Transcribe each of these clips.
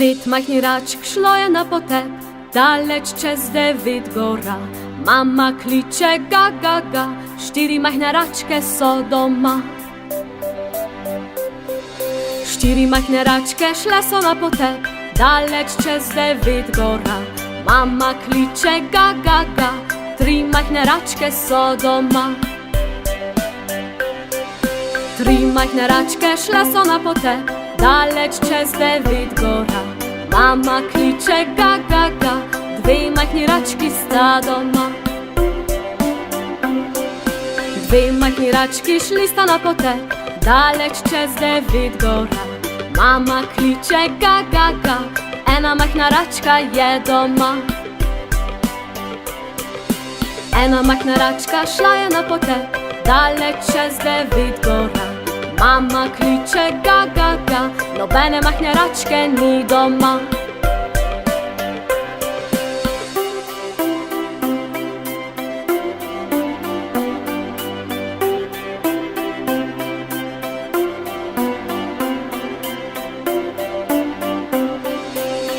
Від махнірачок шло я на потеп, далеч через 9 гора. Mama kliče ga, ga, ga, 4 majhne račke so doma. 4 majhne račke šle so na potep, daleč čez 9 gora. Mama kliče ga, ga, ga, 3 majhne račke so doma. 3 majhne račke šle so na potep, daleč čez 9 gora. Mama kliče ga, ga, ga, 2 majhni rački sta doma. 2 majhni rački šli sta na potep, daleč čez 9 gora. Mama kliče ga, ga, ga, 1 majhna račka je doma. 1 majhna račka šla je na potep, daleč čez 9 gora. Mama kliče ga, ga, ga, nobene majhne račke ni doma.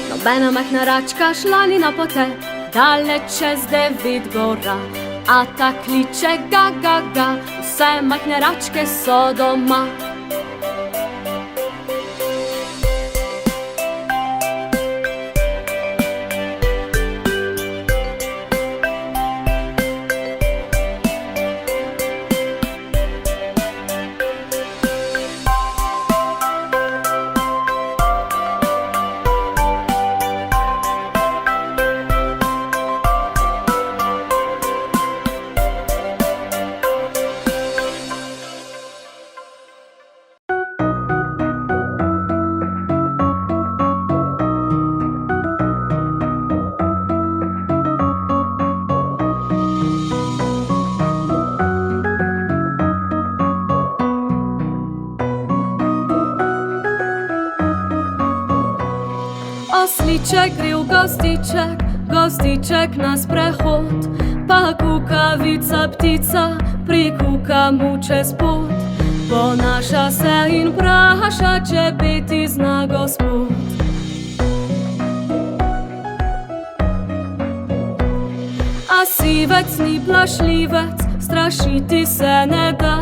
Nobena majhna račka šla ni na potep, daleč čez 9 gora. A ta kliče ga, ga, ga, vse majhne račke so doma. Osliček gre v gostiček, gostiček na sprehod, pa kukavica ptica prikuka mu čez pot. Ponaša se in vpraša, če biti zna Gospod. A sivec ni plašljivec, strašiti se ne da,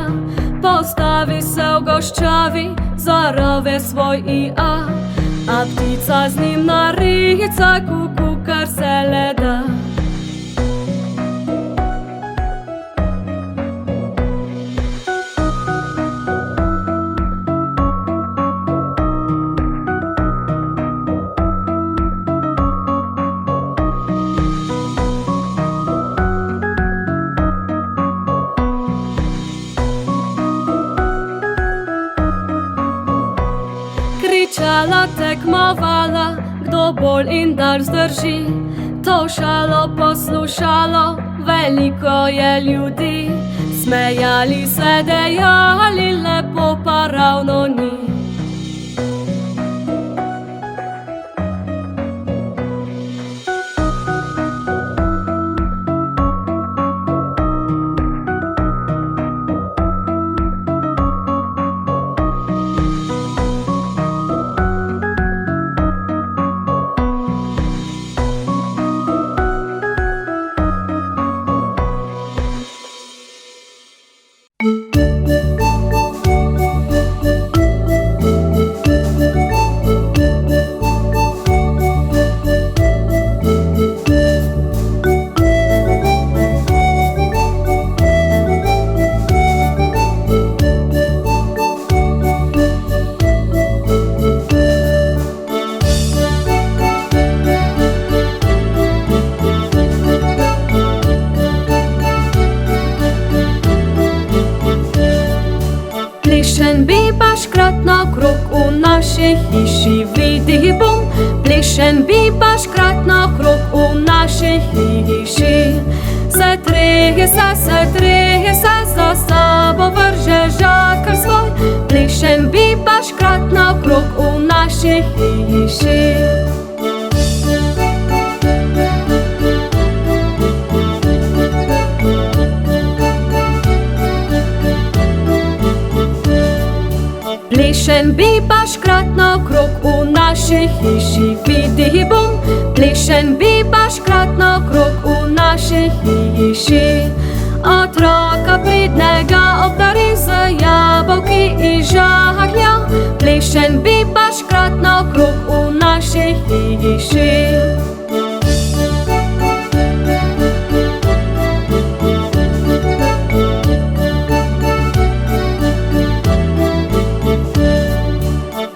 postavi se v goščavi, zarove svoj i-a. A ptica z njim narica, kuku, kar se le da. Kričala, tekmovala, kdo bolj in dalj zdrži. To šalo poslušalo, veliko je ljudi. Smejali se, dejali, lepo pa ravno ni. Plišen bibaš krat naokrog v naši hiši, vidi bom. Plišen bibaš krat naokrog v naši hiši. Se trije se, za sabo vrže žakar svoj. Plišen bibaš krat naokrog v naši hiši. Plešen biba škrat naokrog v naši hiši, vidi bom. Plešen biba škrat naokrog v naši hiši. Otroka pridnega obdari z jabolki in žahlja. Plešen biba škrat naokrog v naši hiši.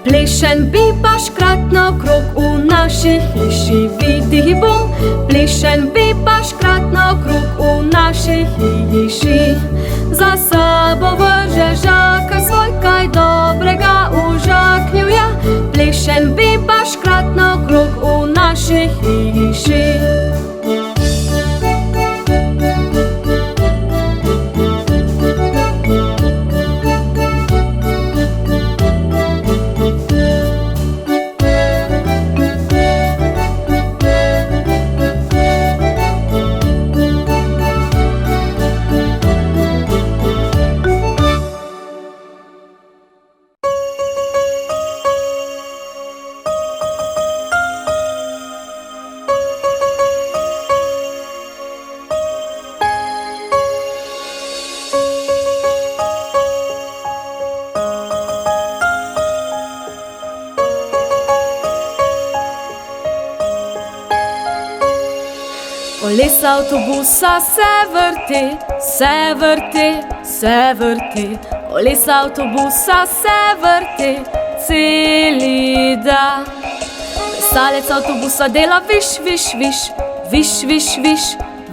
Plešen biba škrat naokrog v naši hiši, vidi bom. Plešen biba škrat naokrog v naši hiši. Za sabo vrže žaka svoj, kaj dobrega užakljuje. Plešen biba škrat naokrog v naši hiši. Kolesa avtobusa se vrti, se vrti, se vrti. Kolesa avtobusa se vrti celi dan. Plesalec avtobusa dela viš, viš, viš, viš, viš, viš,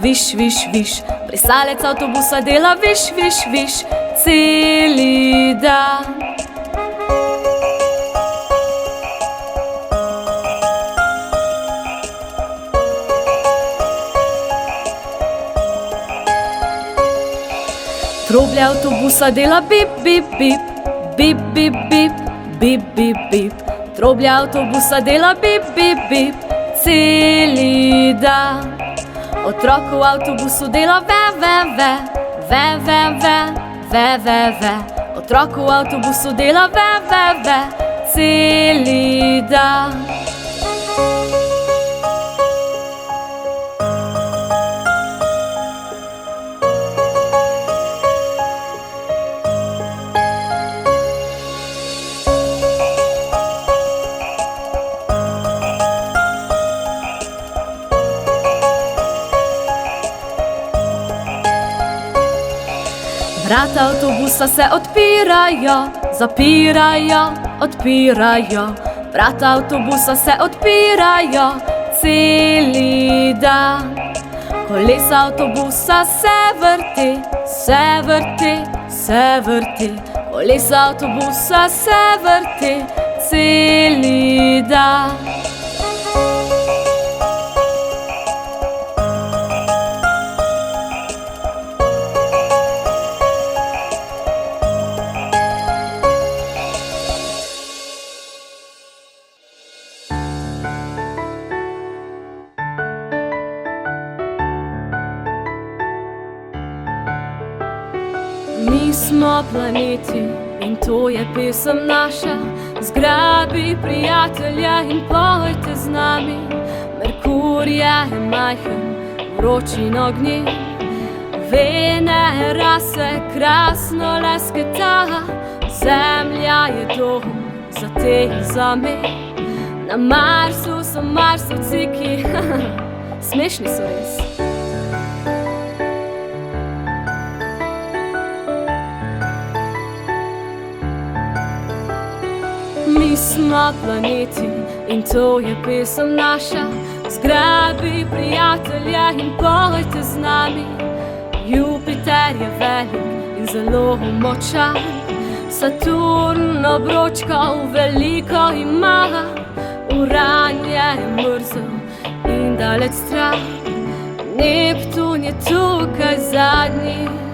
viš, viš, viš. Plesalec avtobusa dela viš, viš, viš celi dan. Troblja avtobusa dela bip, bip, bip, bip, bip, bip, bip, bip, bip. Troblja avtobusa dela bip, bip, bip celi dan. Otrok v avtobusu dela ve, ve, ve, ve, ve, ve, ve, ve, ve. Otrok v avtobusu dela ve, ve, ve celi dan. Vrata avtobusa se odpirajo, zapirajo, odpirajo. Vrata avtobusa se odpirajo celi dan. Kolesa avtobusa se vrti, se vrti, se vrti. Kolesa avtobusa se vrti celi dan. Mi smo planeti in to je pesem naša. Zgrabi prijatelja in pojte z nami. Merkurje je majhen, vročin ognji. Venera se krasno lesketa. Zemlja je dom za te in za me. Na Marsu so Marsovci, ki smešni so res. Mi smo planeti in to je pesem naša. Zgrabi prijatelja in pojte z nami. Jupiter je velik in zelo močan. Saturn obročkov veliko ima. Uran je mrzel in daleč stran. Neptun je tukaj zadnji.